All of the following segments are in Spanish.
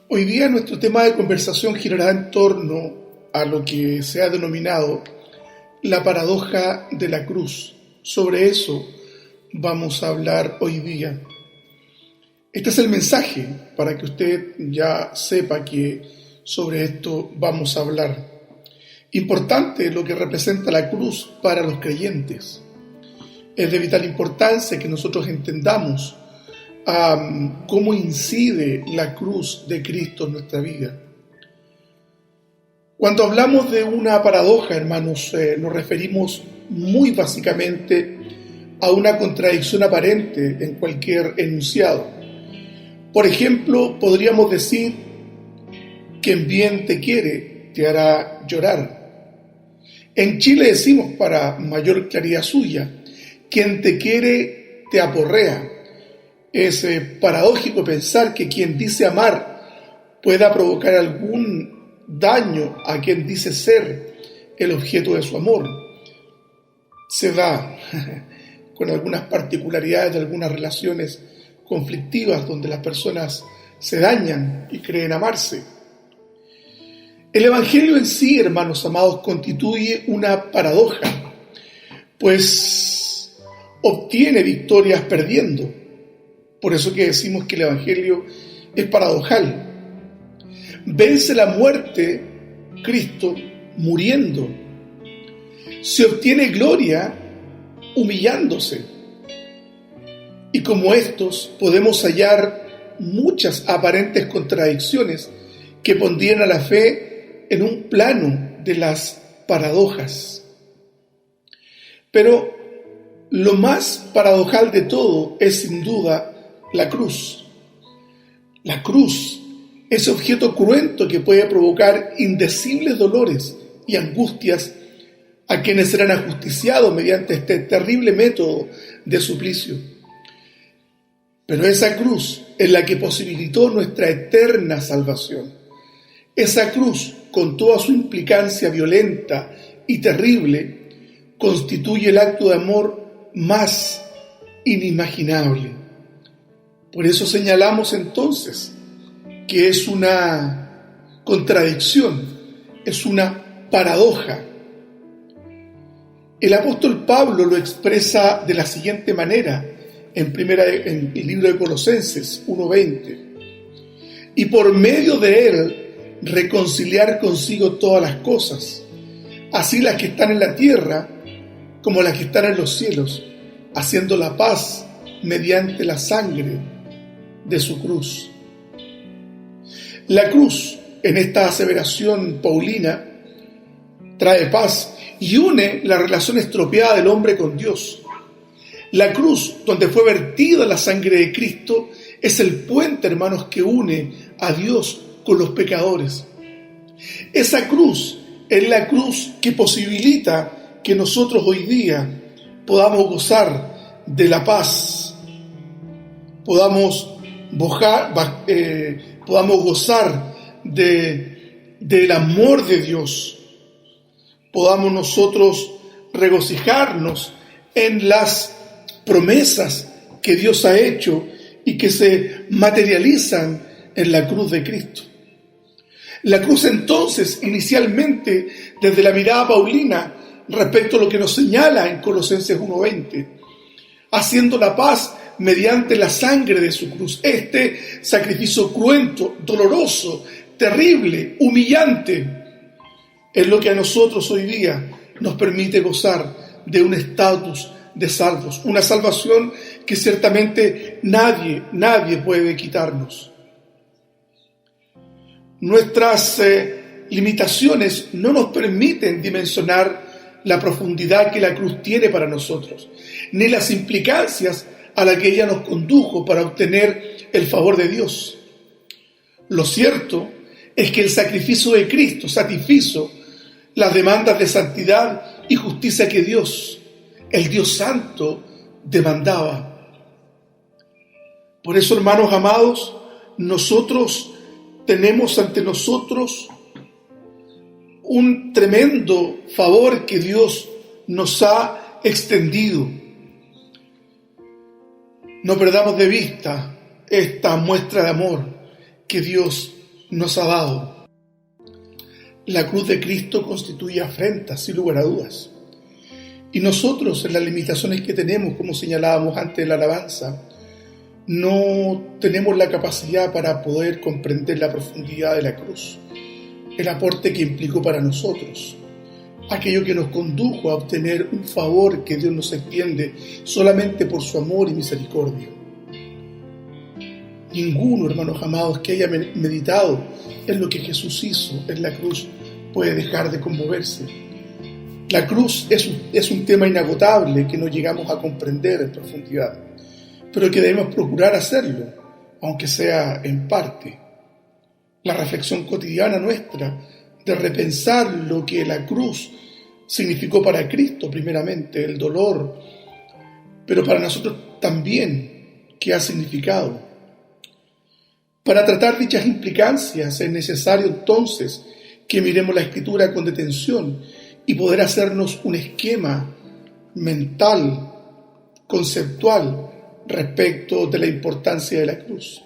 Hoy día nuestro tema de conversación girará en torno a lo que se ha denominado la paradoja de la cruz. Sobre eso vamos a hablar hoy día. Este es el mensaje para que usted ya sepa que sobre esto vamos a hablar. Importante lo que representa la cruz para los creyentes. Es de vital importancia que nosotros entendamos cómo incide la cruz de Cristo en nuestra vida. Cuando hablamos de una paradoja, hermanos, nos referimos muy básicamente a una contradicción aparente en cualquier enunciado. Por ejemplo, podríamos decir: quien bien te quiere te hará llorar. En Chile decimos, para mayor claridad suya, quien te quiere te aporrea. Es paradójico pensar que quien dice amar pueda provocar algún daño a quien dice ser el objeto de su amor. Se da con algunas particularidades de algunas relaciones conflictivas donde las personas se dañan y creen amarse. El Evangelio en sí, hermanos amados, constituye una paradoja, pues obtiene victorias perdiendo. Por eso que decimos que el Evangelio es paradojal. Vence la muerte Cristo muriendo. Se obtiene gloria humillándose. Y como estos podemos hallar muchas aparentes contradicciones que pondrían a la fe en un plano de las paradojas. Pero lo más paradojal de todo es sin duda la cruz. La cruz, ese objeto cruento que puede provocar indecibles dolores y angustias a quienes serán ajusticiados mediante este terrible método de suplicio. Pero esa cruz es la que posibilitó nuestra eterna salvación. Esa cruz, con toda su implicancia violenta y terrible, constituye el acto de amor más inimaginable. Por eso señalamos entonces que es una contradicción, es una paradoja. El apóstol Pablo lo expresa de la siguiente manera en el libro de Colosenses 1:20. Y por medio de él reconciliar consigo todas las cosas, así las que están en la tierra como las que están en los cielos, haciendo la paz mediante la sangre de su cruz. La cruz, en esta aseveración paulina, trae paz y une la relación estropeada del hombre con Dios. La cruz, donde fue vertida la sangre de Cristo, es el puente, hermanos, que une a Dios con los pecadores. Esa cruz es la cruz que posibilita que nosotros hoy día podamos gozar de la paz, podamos gozar del amor de Dios, podamos nosotros regocijarnos en las promesas que Dios ha hecho y que se materializan en la cruz de Cristo. La cruz entonces, inicialmente, desde la mirada paulina, respecto a lo que nos señala en Colosenses 1:20, haciendo la paz mediante la sangre de su cruz. Este sacrificio cruento, doloroso, terrible, humillante, es lo que a nosotros hoy día nos permite gozar de un estatus de salvos, una salvación que ciertamente nadie puede quitarnos. Nuestras limitaciones no nos permiten dimensionar la profundidad que la cruz tiene para nosotros, ni las implicancias a las que ella nos condujo para obtener el favor de Dios. Lo cierto es que el sacrificio de Cristo satisfizo las demandas de santidad y justicia que Dios, el Dios Santo, demandaba. Por eso, hermanos amados, nosotros tenemos ante nosotros un tremendo favor que Dios nos ha extendido. No perdamos de vista esta muestra de amor que Dios nos ha dado. La cruz de Cristo constituye afrenta, sin lugar a dudas. Y nosotros, en las limitaciones que tenemos, como señalábamos antes de la alabanza, no tenemos la capacidad para poder comprender la profundidad de la cruz, el aporte que implicó para nosotros, aquello que nos condujo a obtener un favor que Dios nos extiende solamente por su amor y misericordia. Ninguno, hermanos amados, que haya meditado en lo que Jesús hizo en la cruz puede dejar de conmoverse. La cruz es un tema inagotable que no llegamos a comprender en profundidad, pero que debemos procurar hacerlo, aunque sea en parte. La reflexión cotidiana nuestra de repensar lo que la cruz significó para Cristo, primeramente, el dolor, pero para nosotros también, ¿qué ha significado? Para tratar dichas implicancias es necesario entonces que miremos la Escritura con detención y poder hacernos un esquema mental, conceptual, respecto de la importancia de la cruz.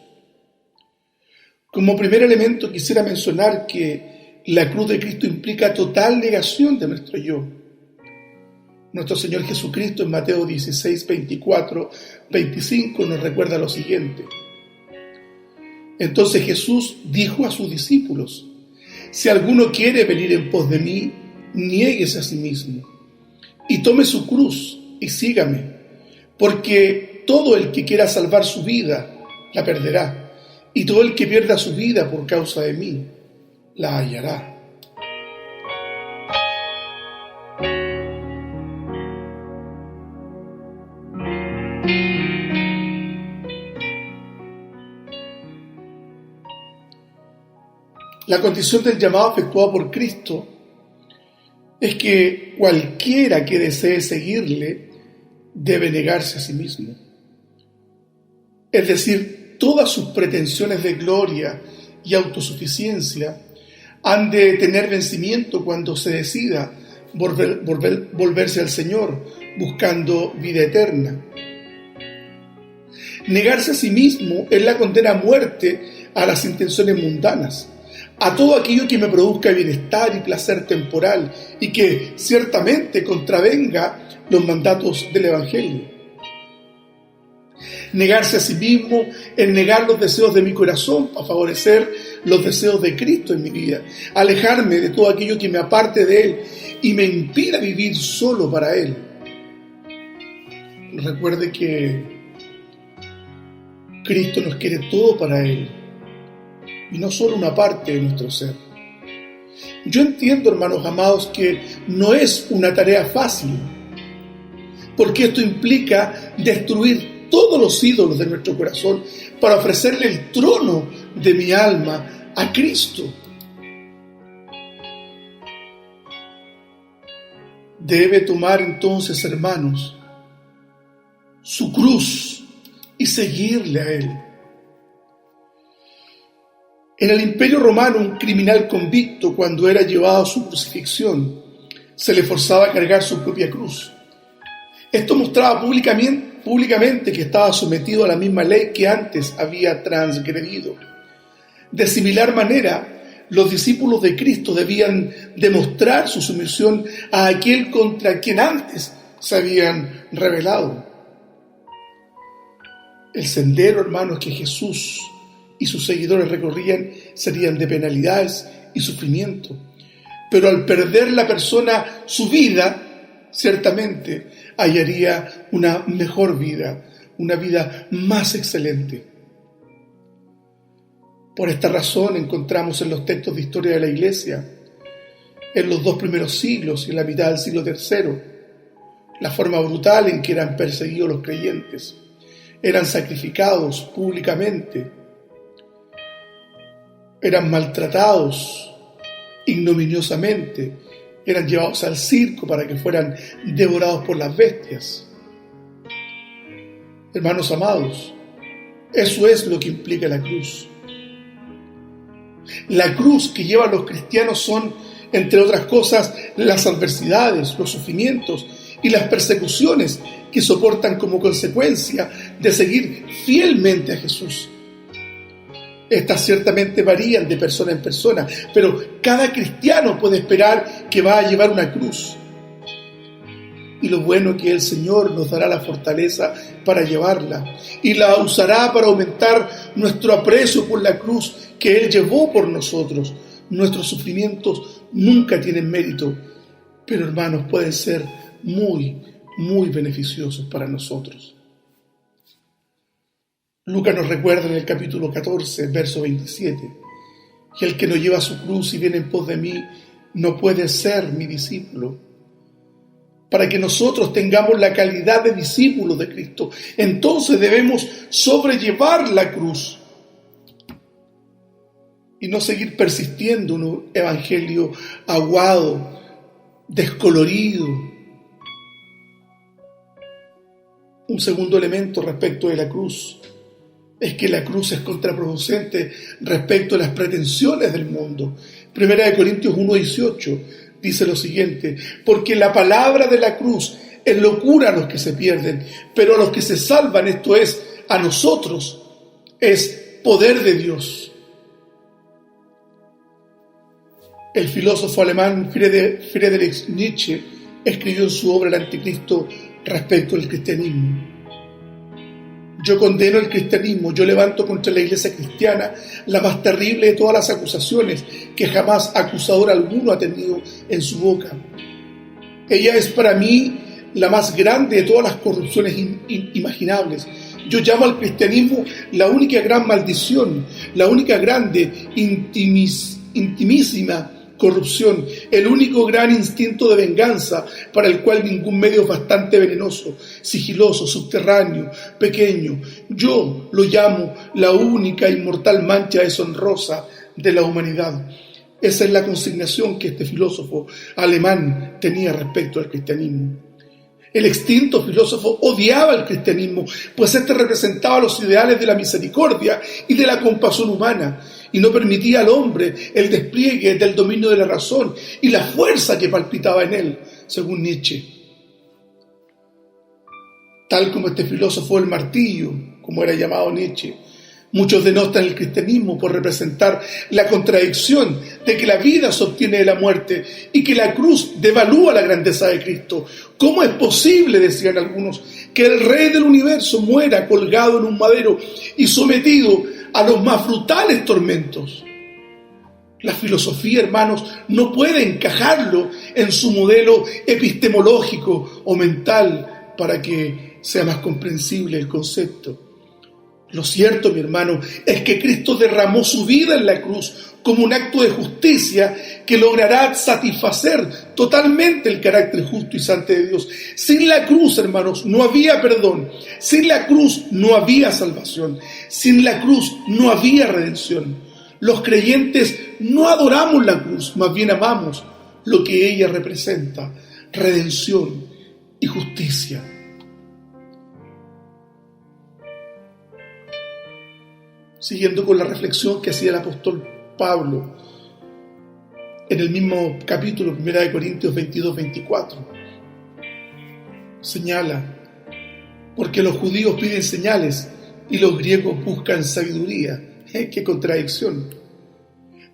Como primer elemento quisiera mencionar que la cruz de Cristo implica total negación de nuestro yo. Nuestro Señor Jesucristo en Mateo 16, 24, 25 nos recuerda lo siguiente. Entonces Jesús dijo a sus discípulos: si alguno quiere venir en pos de mí, niéguese a sí mismo y tome su cruz y sígame, porque todo el que quiera salvar su vida la perderá, y todo el que pierda su vida por causa de mí la hallará. La condición del llamado efectuado por Cristo es que cualquiera que desee seguirle debe negarse a sí mismo. Es decir, todas sus pretensiones de gloria y autosuficiencia han de tener vencimiento cuando se decida volverse al Señor buscando vida eterna. Negarse a sí mismo es la condena a muerte a las intenciones mundanas, a todo aquello que me produzca bienestar y placer temporal y que ciertamente contravenga los mandatos del Evangelio. Negarse a sí mismo es negar los deseos de mi corazón para favorecer los deseos de Cristo en mi vida, alejarme de todo aquello que me aparte de Él y me impida vivir solo para Él. Recuerde que Cristo nos quiere todo para Él y no solo una parte de nuestro ser. Yo entiendo, hermanos amados, que no es una tarea fácil, porque esto implica destruir todos los ídolos de nuestro corazón para ofrecerle el trono de mi alma a Cristo. Debe tomar entonces, hermanos, su cruz y seguirle a Él. En el Imperio Romano, un criminal convicto, cuando era llevado a su crucifixión, se le forzaba a cargar su propia cruz. Esto mostraba públicamente que estaba sometido a la misma ley que antes había transgredido. De similar manera, los discípulos de Cristo debían demostrar su sumisión a aquel contra quien antes se habían rebelado. El sendero, hermanos, que Jesús y sus seguidores recorrían serían de penalidades y sufrimiento. Pero al perder la persona su vida, ciertamente hallaría una mejor vida, una vida más excelente. Por esta razón encontramos en los textos de historia de la Iglesia, en los 2 primeros siglos y en la mitad del siglo III, la forma brutal en que eran perseguidos los creyentes, eran sacrificados públicamente, eran maltratados ignominiosamente, eran llevados al circo para que fueran devorados por las bestias. Hermanos amados, eso es lo que implica la cruz. La cruz que llevan los cristianos son, entre otras cosas, las adversidades, los sufrimientos y las persecuciones que soportan como consecuencia de seguir fielmente a Jesús. Estas ciertamente varían de persona en persona, pero cada cristiano puede esperar que va a llevar una cruz. Y lo bueno es que el Señor nos dará la fortaleza para llevarla y la usará para aumentar nuestro aprecio por la cruz que Él llevó por nosotros. Nuestros sufrimientos nunca tienen mérito, pero hermanos, pueden ser muy, muy beneficiosos para nosotros. Lucas nos recuerda en el capítulo 14, verso 27, que el que no lleva su cruz y viene en pos de mí no puede ser mi discípulo. Para que nosotros tengamos la calidad de discípulos de Cristo, entonces debemos sobrellevar la cruz y no seguir persistiendo en un evangelio aguado, descolorido. Un segundo elemento respecto de la cruz es que la cruz es contraproducente respecto a las pretensiones del mundo. 1 Corintios 1:18 dice lo siguiente: porque la palabra de la cruz es locura a los que se pierden, pero a los que se salvan, esto es, a nosotros, es poder de Dios. El filósofo alemán Friedrich Nietzsche escribió en su obra El Anticristo respecto al cristianismo: yo condeno el cristianismo, yo levanto contra la iglesia cristiana la más terrible de todas las acusaciones que jamás acusador alguno ha tenido en su boca. Ella es para mí la más grande de todas las corrupciones imaginables. Yo llamo al cristianismo la única gran maldición, la única grande, intimísima corrupción, el único gran instinto de venganza para el cual ningún medio es bastante venenoso, sigiloso, subterráneo, pequeño. Yo lo llamo la única inmortal mancha deshonrosa de la humanidad. Esa es la consignación que este filósofo alemán tenía respecto al cristianismo. El extinto filósofo odiaba el cristianismo, pues este representaba los ideales de la misericordia y de la compasión humana, y no permitía al hombre el despliegue del dominio de la razón y la fuerza que palpitaba en él, según Nietzsche. Tal como este filósofo el martillo, como era llamado Nietzsche, muchos denostan el cristianismo por representar la contradicción de que la vida se obtiene de la muerte y que la cruz devalúa la grandeza de Cristo. ¿Cómo es posible, decían algunos, que el Rey del universo muera colgado en un madero y sometido a los más brutales tormentos? La filosofía, hermanos, no puede encajarlo en su modelo epistemológico o mental para que sea más comprensible el concepto. Lo cierto, mi hermano, es que Cristo derramó su vida en la cruz como un acto de justicia que logrará satisfacer totalmente el carácter justo y santo de Dios. Sin la cruz, hermanos, no había perdón. Sin la cruz no había salvación. Sin la cruz no había redención. Los creyentes no adoramos la cruz, más bien amamos lo que ella representa: redención y justicia. Siguiendo con la reflexión que hacía el apóstol Pablo en el mismo capítulo 1 Corintios 22-24, señala: porque los judíos piden señales y los griegos buscan sabiduría. ¡Qué contradicción!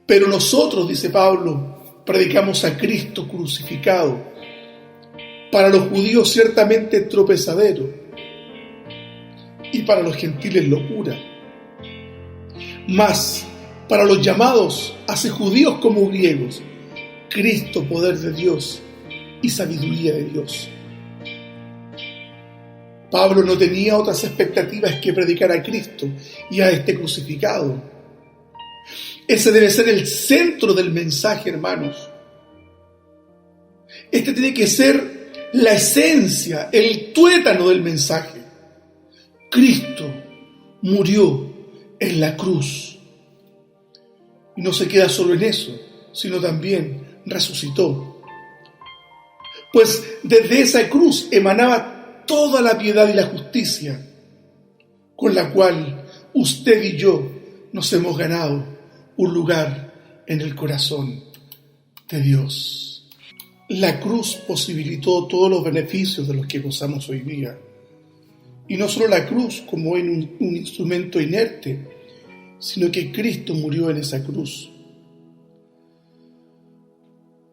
Pero nosotros, dice Pablo, predicamos a Cristo crucificado, para los judíos ciertamente tropezadero y para los gentiles locura. Mas para los llamados, así judíos como griegos, Cristo, poder de Dios y sabiduría de Dios. Pablo no tenía otras expectativas que predicar a Cristo y a este crucificado. Ese debe ser el centro del mensaje, hermanos. Este tiene que ser la esencia, el tuétano del mensaje. Cristo murió en la cruz. Y no se queda solo en eso, sino también resucitó. Pues desde esa cruz emanaba toda la piedad y la justicia, con la cual usted y yo nos hemos ganado un lugar en el corazón de Dios. La cruz posibilitó todos los beneficios de los que gozamos hoy día. Y no solo la cruz como en un instrumento inerte, sino que Cristo murió en esa cruz.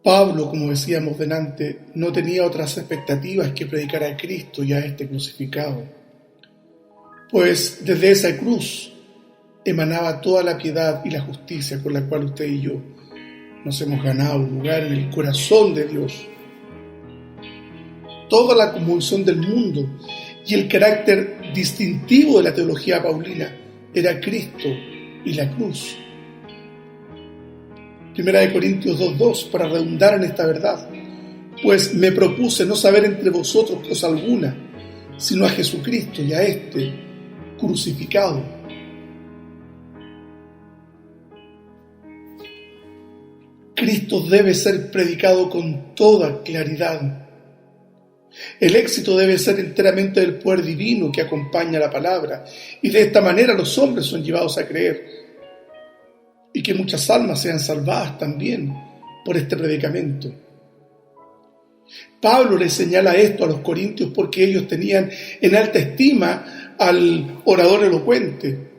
Pablo, como decíamos delante, no tenía otras expectativas que predicar a Cristo y a este crucificado, pues desde esa cruz emanaba toda la piedad y la justicia con la cual usted y yo nos hemos ganado un lugar en el corazón de Dios. Toda la conmoción del mundo y el carácter distintivo de la teología paulina era Cristo y la cruz. 1 Corintios 2:2, para redundar en esta verdad: pues me propuse no saber entre vosotros cosa alguna, sino a Jesucristo y a este crucificado. Cristo debe ser predicado con toda claridad. El éxito debe ser enteramente del poder divino que acompaña la palabra, y de esta manera los hombres son llevados a creer, y que muchas almas sean salvadas también por este predicamento. Pablo le señala esto a los corintios porque ellos tenían en alta estima al orador elocuente.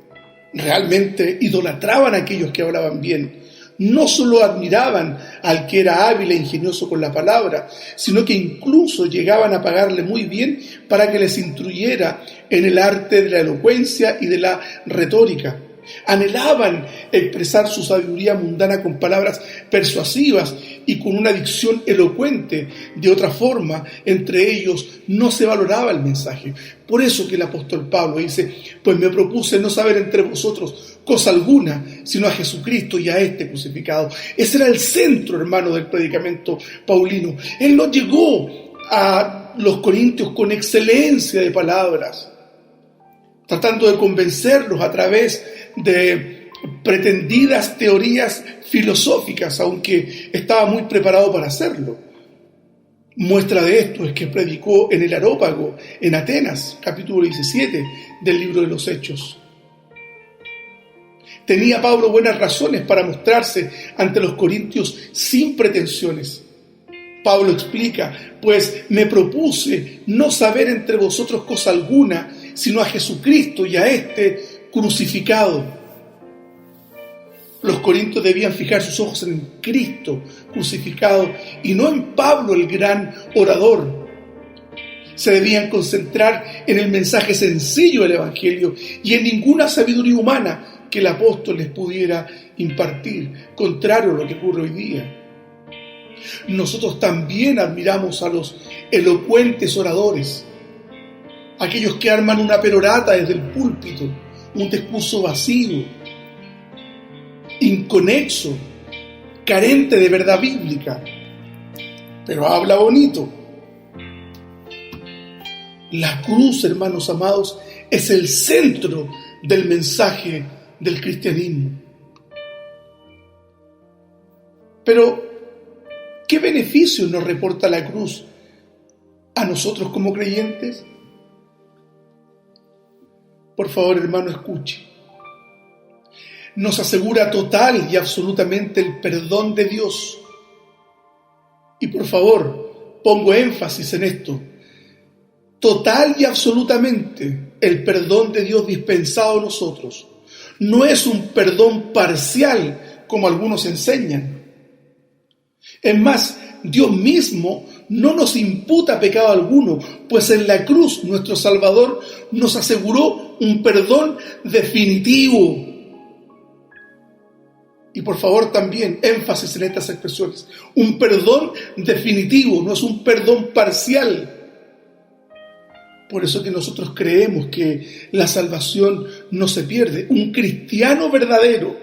Realmente idolatraban a aquellos que hablaban bien. No solo admiraban al que era hábil e ingenioso con la palabra, sino que incluso llegaban a pagarle muy bien para que les instruyera en el arte de la elocuencia y de la retórica. Anhelaban expresar su sabiduría mundana con palabras persuasivas y con una dicción elocuente. De otra forma, entre ellos no se valoraba el mensaje. Por eso que el apóstol Pablo dice: pues me propuse no saber entre vosotros cosa alguna, sino a Jesucristo y a este crucificado. Ese era el centro, hermano, del predicamento paulino. Él no llegó a los corintios con excelencia de palabras, tratando de convencerlos a través de pretendidas teorías filosóficas, aunque estaba muy preparado para hacerlo. Muestra de esto es que predicó en el Areópago, en Atenas, capítulo 17 del libro de los Hechos. Tenía Pablo buenas razones para mostrarse ante los corintios sin pretensiones. Pablo explica: pues me propuse no saber entre vosotros cosa alguna, sino a Jesucristo y a este crucificado. Los corintios debían fijar sus ojos en Cristo crucificado y no en Pablo, el gran orador. Se debían concentrar en el mensaje sencillo del Evangelio y en ninguna sabiduría humana que el apóstol les pudiera impartir, contrario a lo que ocurre hoy día. Nosotros también admiramos a los elocuentes oradores, aquellos que arman una perorata desde el púlpito, un discurso vacío, inconexo, carente de verdad bíblica, pero habla bonito. La cruz, hermanos amados, es el centro del mensaje del cristianismo. Pero, ¿qué beneficio nos reporta la cruz a nosotros como creyentes? Por favor, hermano, escuche. Nos asegura total y absolutamente el perdón de Dios. Y por favor, pongo énfasis en esto: total y absolutamente el perdón de Dios dispensado a nosotros. No es un perdón parcial como algunos enseñan. Es más, Dios mismo no nos imputa pecado alguno, pues en la cruz nuestro Salvador nos aseguró un perdón definitivo. Y por favor también énfasis en estas expresiones: un perdón definitivo, no es un perdón parcial. Por eso que nosotros creemos que la salvación no se pierde. Un cristiano verdadero,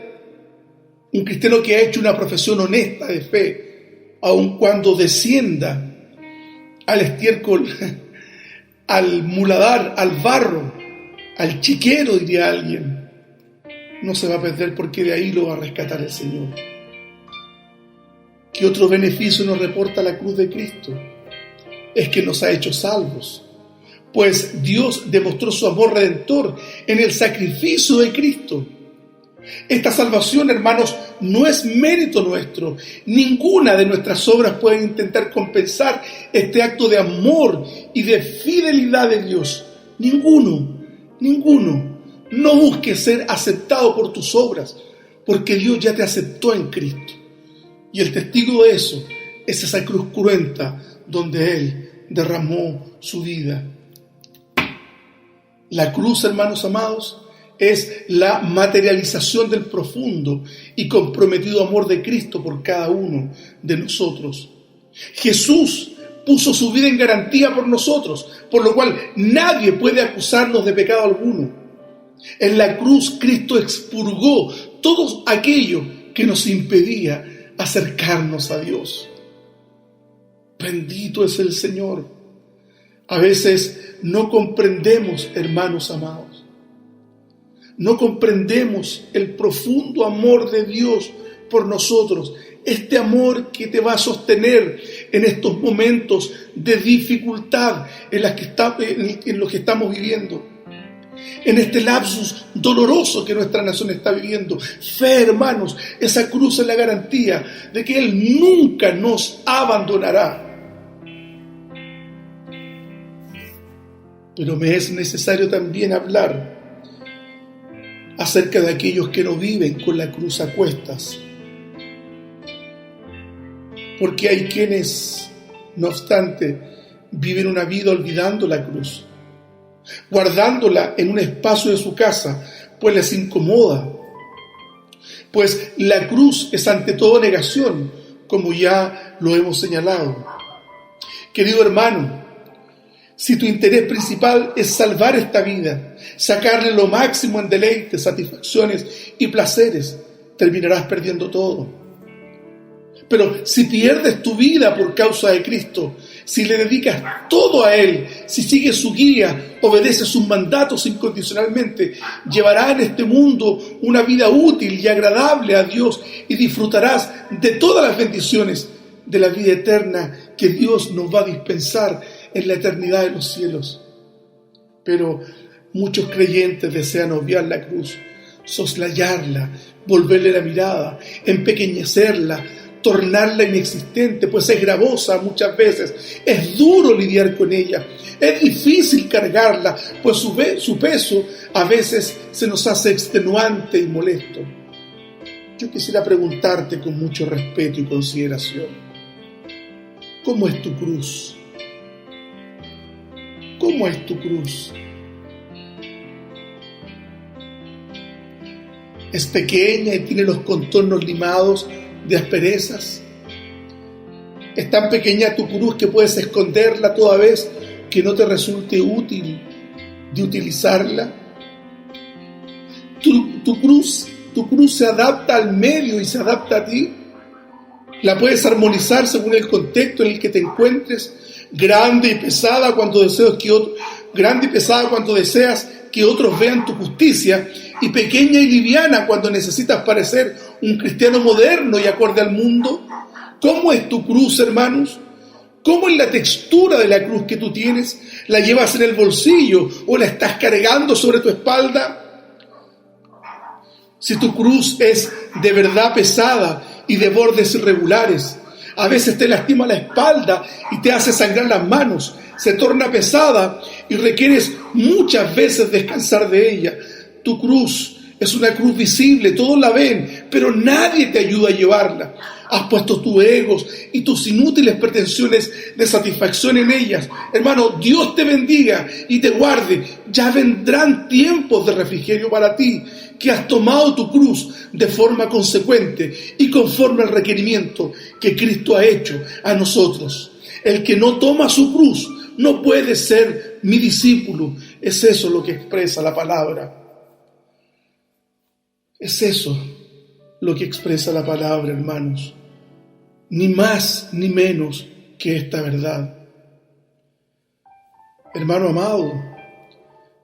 un cristiano que ha hecho una profesión honesta de fe, aun cuando descienda al estiércol, al muladar, al barro, al chiquero, diría alguien, no se va a perder, porque de ahí lo va a rescatar el Señor. ¿Qué otro beneficio nos reporta la cruz de Cristo? Es que nos ha hecho salvos, pues Dios demostró su amor redentor en el sacrificio de Cristo. Esta salvación, hermanos, no es mérito nuestro. Ninguna de nuestras obras puede intentar compensar este acto de amor y de fidelidad de Dios. Ninguno. No busques ser aceptado por tus obras, porque Dios ya te aceptó en Cristo. Y el testigo de eso es esa cruz cruenta donde Él derramó su vida. La cruz, hermanos amados, es la materialización del profundo y comprometido amor de Cristo por cada uno de nosotros. Jesús puso su vida en garantía por nosotros, por lo cual nadie puede acusarnos de pecado alguno. En la cruz Cristo expurgó todo aquello que nos impedía acercarnos a Dios. Bendito es el Señor. A veces no comprendemos, hermanos amados, no comprendemos el profundo amor de Dios por nosotros, este amor que te va a sostener en estos momentos de dificultad en los que estamos viviendo, en este lapsus doloroso que nuestra nación está viviendo. Fe, hermanos, esa cruz es la garantía de que Él nunca nos abandonará. Pero me es necesario también hablar acerca de aquellos que no viven con la cruz a cuestas. Porque hay quienes, no obstante, viven una vida olvidando la cruz, guardándola en un espacio de su casa, pues les incomoda. Pues la cruz es ante todo negación, como ya lo hemos señalado. Querido hermano, si tu interés principal es salvar esta vida, sacarle lo máximo en deleites, satisfacciones y placeres, terminarás perdiendo todo. Pero si pierdes tu vida por causa de Cristo, si le dedicas todo a Él, si sigues su guía, obedeces sus mandatos incondicionalmente, llevarás en este mundo una vida útil y agradable a Dios y disfrutarás de todas las bendiciones de la vida eterna que Dios nos va a dispensar en la eternidad de los cielos. Pero muchos creyentes desean obviar la cruz, soslayarla, volverle la mirada, empequeñecerla, tornarla inexistente, pues es gravosa muchas veces, es duro lidiar con ella, es difícil cargarla, pues su peso a veces se nos hace extenuante y molesto. Yo quisiera preguntarte con mucho respeto y consideración, ¿cómo es tu cruz? ¿Cómo es tu cruz? ¿Es pequeña y tiene los contornos limados de asperezas? ¿Es tan pequeña tu cruz que puedes esconderla toda vez que no te resulte útil de utilizarla? Tu cruz se adapta al medio y se adapta a ti. La puedes armonizar según el contexto en el que te encuentres, grande y pesada cuando deseas que otros vean tu justicia, y pequeña y liviana cuando necesitas parecer un cristiano moderno y acorde al mundo. ¿Cómo es tu cruz, hermanos? ¿Cómo es la textura de la cruz que tú tienes? ¿La llevas en el bolsillo o la estás cargando sobre tu espalda? Si tu cruz es de verdad pesada y de bordes irregulares, a veces te lastima la espalda y te hace sangrar las manos, se torna pesada y requieres muchas veces descansar de ella. Tu cruz es una cruz visible, todos la ven, pero nadie te ayuda a llevarla. Has puesto tus egos y tus inútiles pretensiones de satisfacción en ellas. Hermano, Dios te bendiga y te guarde. Ya vendrán tiempos de refrigerio para ti, que has tomado tu cruz de forma consecuente y conforme al requerimiento que Cristo ha hecho a nosotros. El que no toma su cruz no puede ser mi discípulo. Es eso lo que expresa la palabra. Es eso lo que expresa la palabra, hermanos. Ni más ni menos que esta verdad. Hermano amado,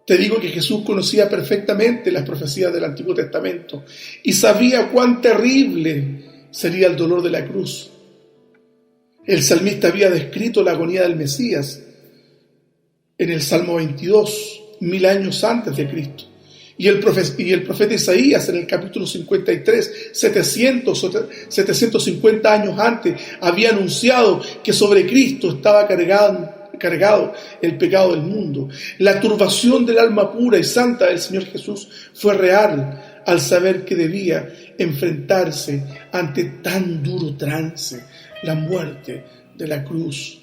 te digo que Jesús conocía perfectamente las profecías del Antiguo Testamento y sabía cuán terrible sería el dolor de la cruz. El salmista había descrito la agonía del Mesías en el Salmo 22, 1000 años antes de Cristo. Y el profeta Isaías en el capítulo 53, 750 años antes, había anunciado que sobre Cristo estaba cargado el pecado del mundo. La turbación del alma pura y santa del Señor Jesús fue real al saber que debía enfrentarse ante tan duro trance, la muerte de la cruz.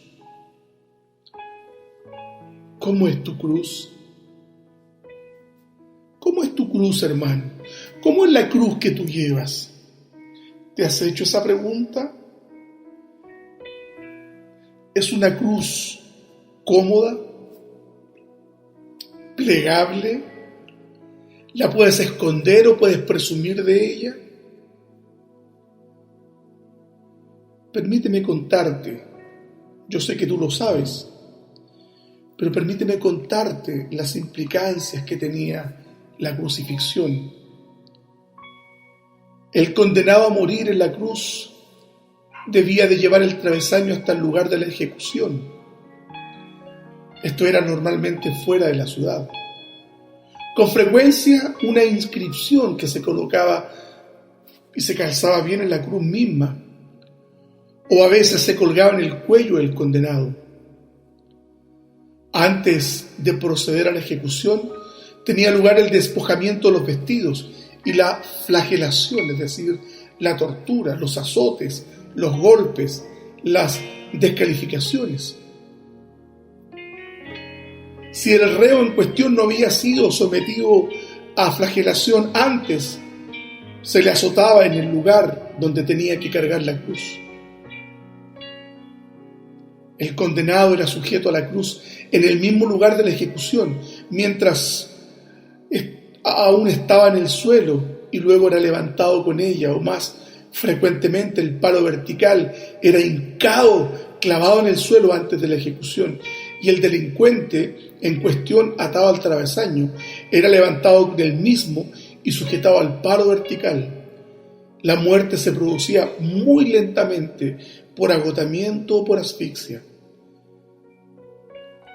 ¿Cómo es tu cruz? ¿Cómo es tu cruz, hermano? ¿Cómo es la cruz que tú llevas? ¿Te has hecho esa pregunta? ¿Es una cruz cómoda? ¿Plegable? ¿La puedes esconder o puedes presumir de ella? Permíteme contarte, yo sé que tú lo sabes, pero permíteme contarte las implicancias que tenía la crucifixión. El condenado a morir en la cruz debía de llevar el travesaño hasta el lugar de la ejecución. Esto era normalmente fuera de la ciudad. Con frecuencia una inscripción que se colocaba y se calzaba bien en la cruz misma, o a veces se colgaba en el cuello del condenado. Antes de proceder a la ejecución, tenía lugar el despojamiento de los vestidos y la flagelación, es decir, la tortura, los azotes, los golpes, las descalificaciones. Si el reo en cuestión no había sido sometido a flagelación antes, se le azotaba en el lugar donde tenía que cargar la cruz. El condenado era sujeto a la cruz en el mismo lugar de la ejecución, mientras aún estaba en el suelo y luego era levantado con ella, o más frecuentemente el palo vertical era hincado, clavado en el suelo antes de la ejecución, y el delincuente en cuestión, atado al travesaño, era levantado del mismo y sujetado al palo vertical. La muerte se producía muy lentamente por agotamiento o por asfixia.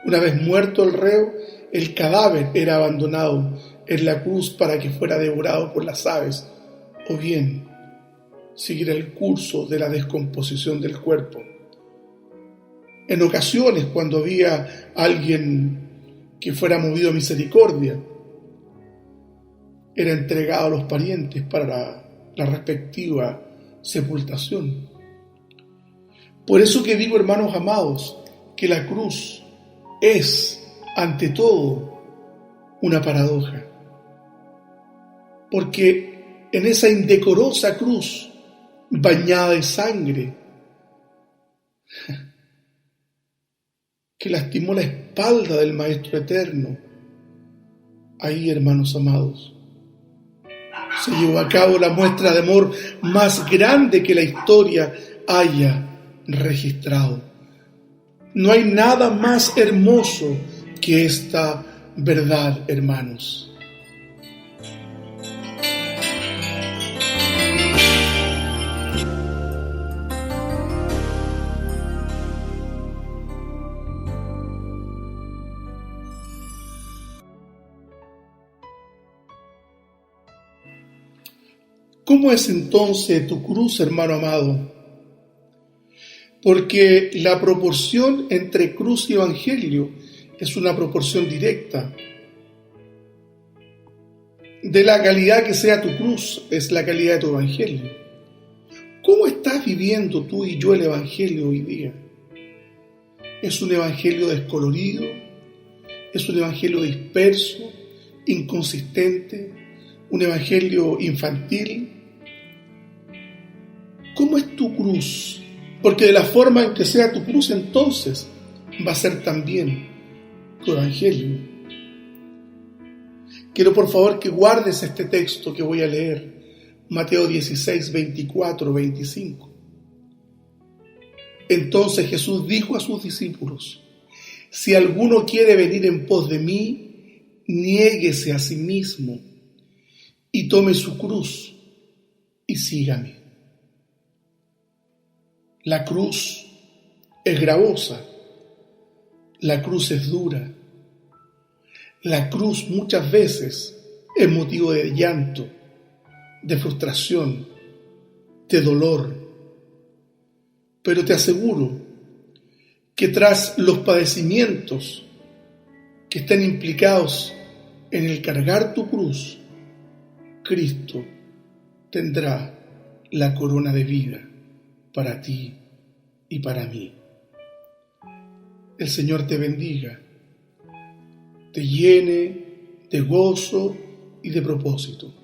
Una vez muerto el reo, el cadáver era abandonado en la cruz para que fuera devorado por las aves, o bien seguir el curso de la descomposición del cuerpo. En ocasiones, cuando había alguien que fuera movido a misericordia, era entregado a los parientes para la respectiva sepultación. Por eso que digo, hermanos amados, que la cruz es, ante todo, una paradoja. Porque en esa indecorosa cruz, bañada de sangre, que lastimó la espalda del Maestro Eterno, ahí, hermanos amados, se llevó a cabo la muestra de amor más grande que la historia haya registrado. No hay nada más hermoso que esta verdad, hermanos. ¿Cómo es entonces tu cruz, hermano amado? Porque la proporción entre cruz y evangelio es una proporción directa. De la calidad que sea tu cruz es la calidad de tu evangelio. ¿Cómo estás viviendo tú y yo el evangelio hoy día? ¿Es un evangelio descolorido? ¿Es un evangelio disperso, inconsistente? ¿Un evangelio infantil? ¿Cómo es tu cruz? Porque de la forma en que sea tu cruz, entonces va a ser también tu evangelio. Quiero por favor que guardes este texto que voy a leer, Mateo 16, 24, 25. Entonces Jesús dijo a sus discípulos: si alguno quiere venir en pos de mí, niéguese a sí mismo y tome su cruz y sígame. La cruz es gravosa, la cruz es dura, la cruz muchas veces es motivo de llanto, de frustración, de dolor. Pero te aseguro que tras los padecimientos que están implicados en el cargar tu cruz, Cristo tendrá la corona de vida para ti y para mí. El Señor te bendiga, te llene de gozo y de propósito.